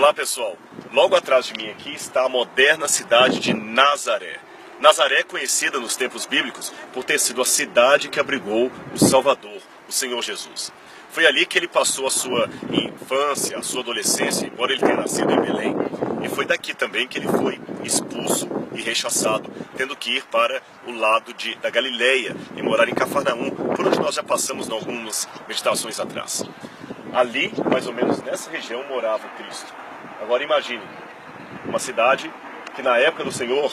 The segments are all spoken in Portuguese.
Olá pessoal, logo atrás de mim aqui está a moderna cidade de Nazaré. Nazaré é conhecida nos tempos bíblicos por ter sido a cidade que abrigou o Salvador, o Senhor Jesus. Foi ali que ele passou a sua infância, a sua adolescência, embora ele tenha nascido em Belém. E foi daqui também que ele foi expulso e rechaçado, tendo que ir para o lado da Galileia e morar em Cafarnaum, por onde nós já passamos em algumas meditações atrás. Ali, mais ou menos nessa região, morava o Cristo. Agora imagine, uma cidade que na época do Senhor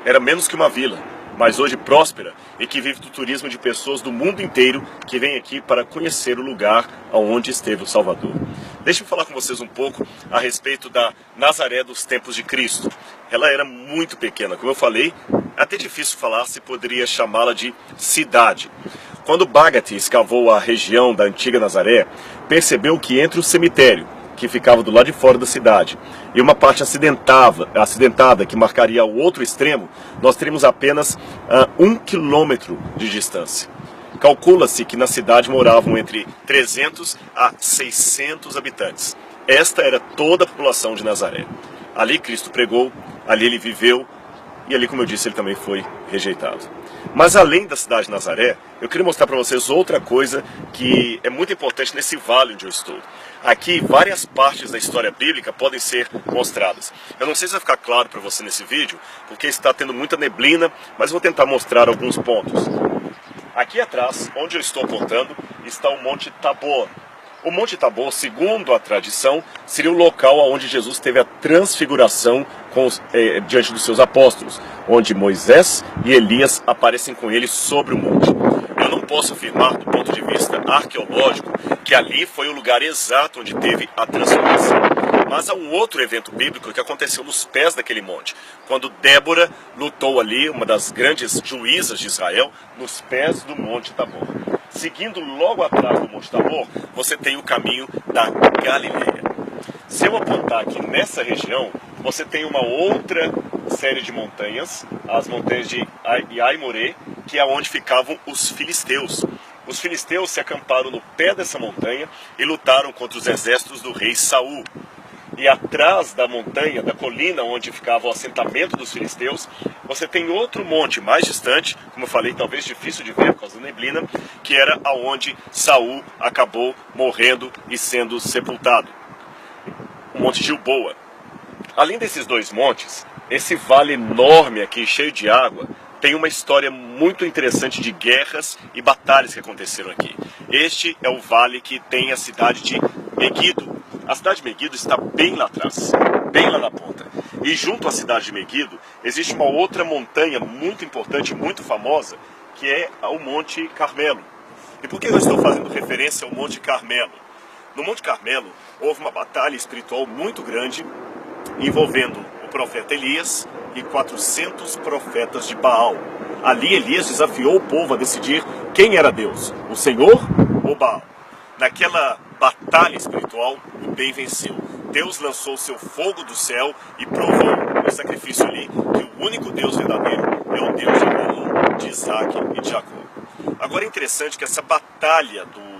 era menos que uma vila, mas hoje próspera e que vive do turismo de pessoas do mundo inteiro que vêm aqui para conhecer o lugar onde esteve o Salvador. Deixe-me falar com vocês um pouco a respeito da Nazaré dos tempos de Cristo. Ela era muito pequena, como eu falei, é até difícil falar se poderia chamá-la de cidade. Quando Baggett escavou a região da antiga Nazaré, percebeu que entre o cemitério, que ficava do lado de fora da cidade, e uma parte acidentada que marcaria o outro extremo, nós teríamos apenas 1 quilômetro de distância. Calcula-se que na cidade moravam entre 300 a 600 habitantes. Esta era toda a população de Nazaré. Ali Cristo pregou, ali ele viveu, e ali, como eu disse, ele também foi rejeitado. Mas além da cidade de Nazaré, eu queria mostrar para vocês outra coisa que é muito importante nesse vale onde eu estou. Aqui, várias partes da história bíblica podem ser mostradas. Eu não sei se vai ficar claro para você nesse vídeo, porque está tendo muita neblina, mas vou tentar mostrar alguns pontos. Aqui atrás, onde eu estou apontando, está o Monte Tabor. O Monte Tabor, segundo a tradição, seria o local onde Jesus teve a transfiguração diante dos seus apóstolos, onde Moisés e Elias aparecem com ele sobre o monte. Eu não posso afirmar, do ponto de vista arqueológico, que ali foi o lugar exato onde teve a transfiguração. Mas há um outro evento bíblico que aconteceu nos pés daquele monte, quando Débora lutou ali, uma das grandes juízas de Israel, nos pés do Monte Tabor. Seguindo logo atrás do Monte Tabor, você tem o caminho da Galileia. Se eu apontar aqui nessa região, você tem uma outra série de montanhas, as montanhas de Aimoré, que é onde ficavam os filisteus. Os filisteus se acamparam no pé dessa montanha e lutaram contra os exércitos do rei Saul. E atrás da montanha, da colina onde ficava o assentamento dos filisteus, você tem outro monte mais distante, como eu falei, talvez difícil de ver por causa da neblina, que era aonde Saul acabou morrendo e sendo sepultado. O Monte Gilboa. Além desses dois montes, esse vale enorme aqui, cheio de água, tem uma história muito interessante de guerras e batalhas que aconteceram aqui. Este é o vale que tem a cidade de Meguido. A cidade de Meguido está bem lá atrás, bem lá na ponta. E junto à cidade de Meguido, existe uma outra montanha muito importante, muito famosa, que é o Monte Carmelo. E por que eu estou fazendo referência ao Monte Carmelo? No Monte Carmelo, houve uma batalha espiritual muito grande, envolvendo o profeta Elias e 400 profetas de Baal. Ali Elias desafiou o povo a decidir quem era Deus, o Senhor ou Baal. Naquela batalha espiritual, o bem venceu. Deus lançou seu fogo do céu e provou no sacrifício ali que o único Deus verdadeiro é o Deus de Abraão, de Isaac e de Jacó. Agora é interessante que essa batalha do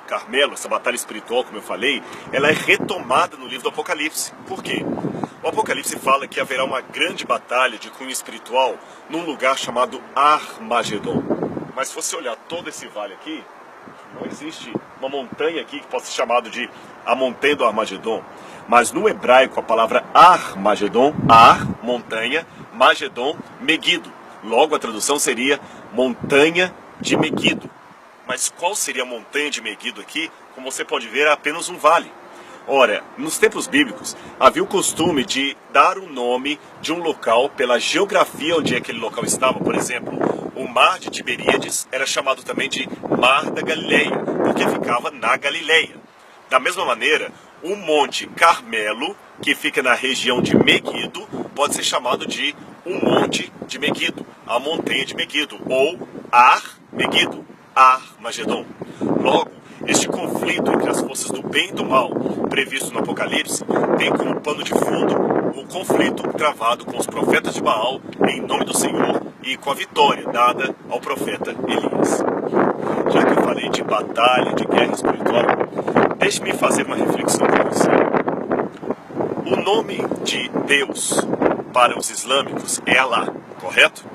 Carmelo, essa batalha espiritual, como eu falei, ela é retomada no livro do Apocalipse. Por quê? O Apocalipse fala que haverá uma grande batalha de cunho espiritual num lugar chamado Armagedon. Mas se você olhar todo esse vale aqui, não existe uma montanha aqui que possa ser chamada de a montanha do Armagedon. Mas no hebraico a palavra Armagedon, Ar, montanha, Magedon, Meguido. Logo a tradução seria montanha de Meguido. Mas qual seria a montanha de Meguido aqui? Como você pode ver, é apenas um vale. Ora, nos tempos bíblicos, havia o costume de dar o nome de um local pela geografia onde aquele local estava. Por exemplo, o mar de Tiberíades era chamado também de Mar da Galileia, porque ficava na Galileia. Da mesma maneira, o Monte Carmelo, que fica na região de Meguido, pode ser chamado de o Monte de Meguido, a montanha de Meguido, ou Ar-Meguido, Armagedon. Logo, este conflito entre as forças do bem e do mal, previsto no Apocalipse, tem como pano de fundo o conflito travado com os profetas de Baal em nome do Senhor e com a vitória dada ao profeta Elias. Já que eu falei de batalha, de guerra espiritual, deixe-me fazer uma reflexão para você. O nome de Deus para os islâmicos é Alá, correto?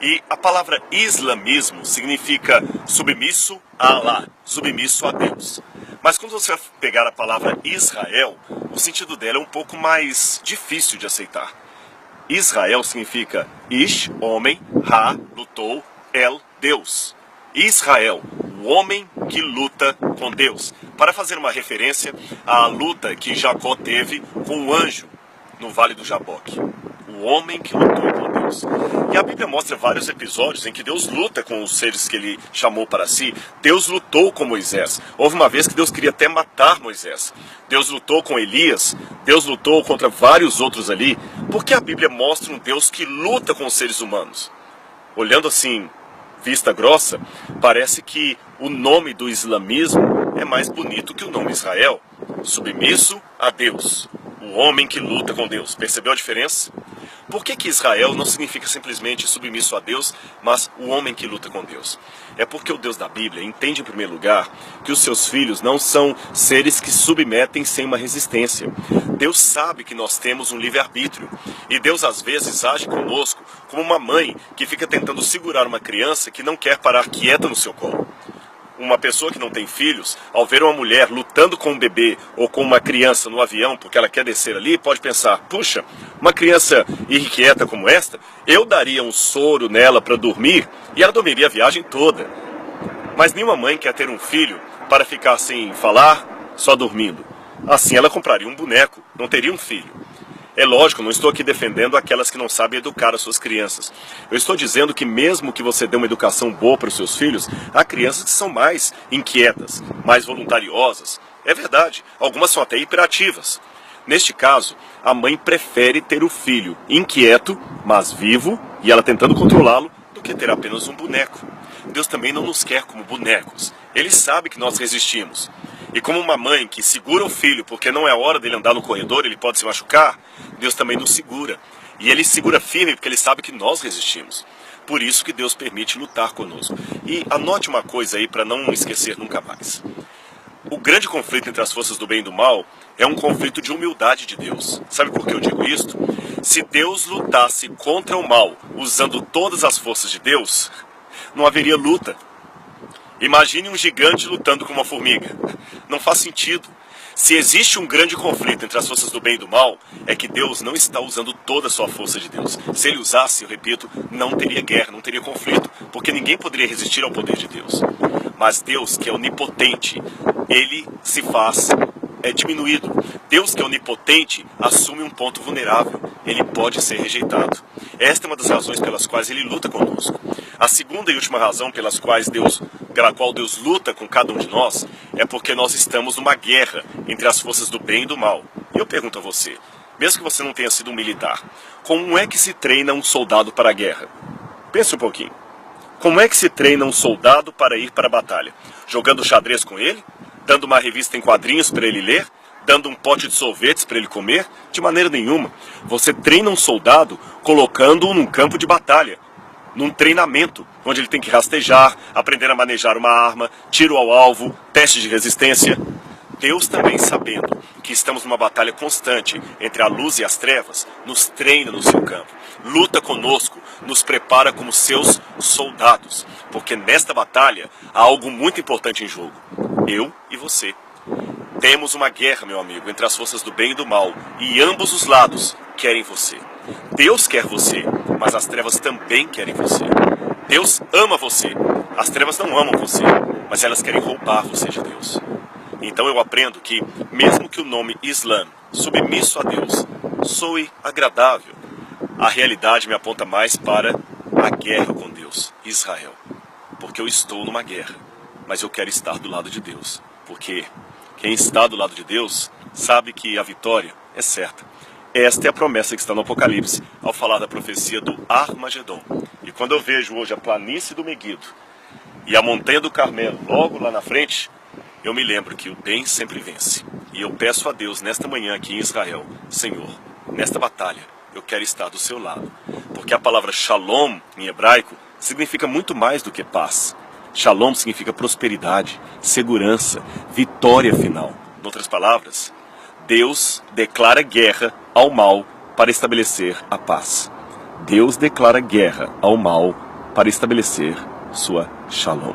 E a palavra islamismo significa submisso a Alá, submisso a Deus. Mas quando você vai pegar a palavra Israel, o sentido dela é um pouco mais difícil de aceitar. Israel significa Ish, homem, Ra, lutou, El, Deus. Israel, o homem que luta com Deus. Para fazer uma referência à luta que Jacó teve com o anjo no Vale do Jaboque. O homem que lutou com Deus. E a Bíblia mostra vários episódios em que Deus luta com os seres que ele chamou para si. Deus lutou com Moisés. Houve uma vez que Deus queria até matar Moisés. Deus lutou com Elias. Deus lutou contra vários outros ali. Porque a Bíblia mostra um Deus que luta com os seres humanos. Olhando assim, vista grossa, parece que o nome do islamismo é mais bonito que o nome Israel. Submisso a Deus. O homem que luta com Deus. Percebeu a diferença? Por que Israel não significa simplesmente submisso a Deus, mas o homem que luta com Deus? É porque o Deus da Bíblia entende, em primeiro lugar, que os seus filhos não são seres que submetem sem uma resistência. Deus sabe que nós temos um livre-arbítrio. E Deus, às vezes, age conosco como uma mãe que fica tentando segurar uma criança que não quer parar quieta no seu colo. Uma pessoa que não tem filhos, ao ver uma mulher lutando com um bebê ou com uma criança no avião porque ela quer descer ali, pode pensar, puxa, uma criança irrequieta como esta, eu daria um soro nela para dormir e ela dormiria a viagem toda. Mas nenhuma mãe quer ter um filho para ficar sem falar, só dormindo. Assim ela compraria um boneco, não teria um filho. É lógico, não estou aqui defendendo aquelas que não sabem educar as suas crianças. Eu estou dizendo que mesmo que você dê uma educação boa para os seus filhos, há crianças que são mais inquietas, mais voluntariosas. É verdade, algumas são até hiperativas. Neste caso, a mãe prefere ter o filho inquieto, mas vivo, e ela tentando controlá-lo, do que ter apenas um boneco. Deus também não nos quer como bonecos. Ele sabe que nós resistimos. E como uma mãe que segura o filho porque não é hora dele andar no corredor, ele pode se machucar, Deus também nos segura. E ele segura firme porque ele sabe que nós resistimos. Por isso que Deus permite lutar conosco. E anote uma coisa aí para não esquecer nunca mais. O grande conflito entre as forças do bem e do mal é um conflito de humildade de Deus. Sabe por que eu digo isto? Se Deus lutasse contra o mal usando todas as forças de Deus, não haveria luta. Imagine um gigante lutando com uma formiga. Não faz sentido. Se existe um grande conflito entre as forças do bem e do mal, é que Deus não está usando toda a sua força de Deus. Se ele usasse, eu repito, não teria guerra, não teria conflito, porque ninguém poderia resistir ao poder de Deus. Mas Deus, que é onipotente, ele se faz diminuído. Deus, que é onipotente, assume um ponto vulnerável. Ele pode ser rejeitado. Esta é uma das razões pelas quais ele luta conosco. A segunda e última razão pela qual Deus luta com cada um de nós é porque nós estamos numa guerra entre as forças do bem e do mal. E eu pergunto a você, mesmo que você não tenha sido um militar, como é que se treina um soldado para a guerra? Pense um pouquinho. Como é que se treina um soldado para ir para a batalha? Jogando xadrez com ele? Dando uma revista em quadrinhos para ele ler? Dando um pote de sorvetes para ele comer? De maneira nenhuma. Você treina um soldado colocando-o num campo de batalha, num treinamento, onde ele tem que rastejar, aprender a manejar uma arma, tiro ao alvo, teste de resistência. Deus também, sabendo que estamos numa batalha constante entre a luz e as trevas, nos treina no seu campo, luta conosco, nos prepara como seus soldados, porque nesta batalha há algo muito importante em jogo, eu e você. Temos uma guerra, meu amigo, entre as forças do bem e do mal, e ambos os lados querem você. Deus quer você, mas as trevas também querem você. Deus ama você, as trevas não amam você, mas elas querem roubar você de Deus. Então eu aprendo que, mesmo que o nome Islã, submisso a Deus, soe agradável, a realidade me aponta mais para a guerra com Deus, Israel. Porque eu estou numa guerra, mas eu quero estar do lado de Deus. Porque quem está do lado de Deus sabe que a vitória é certa. Esta é a promessa que está no Apocalipse, ao falar da profecia do Armagedon. E quando eu vejo hoje a planície do Meguido e a montanha do Carmelo logo lá na frente, eu me lembro que o bem sempre vence. E eu peço a Deus nesta manhã aqui em Israel, Senhor, nesta batalha, eu quero estar do seu lado. Porque a palavra Shalom, em hebraico, significa muito mais do que paz. Shalom significa prosperidade, segurança, vitória final. Em outras palavras, Deus declara guerra ao mal para estabelecer a paz. Deus declara guerra ao mal para estabelecer sua shalom.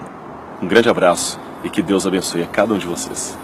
Um grande abraço e que Deus abençoe a cada um de vocês.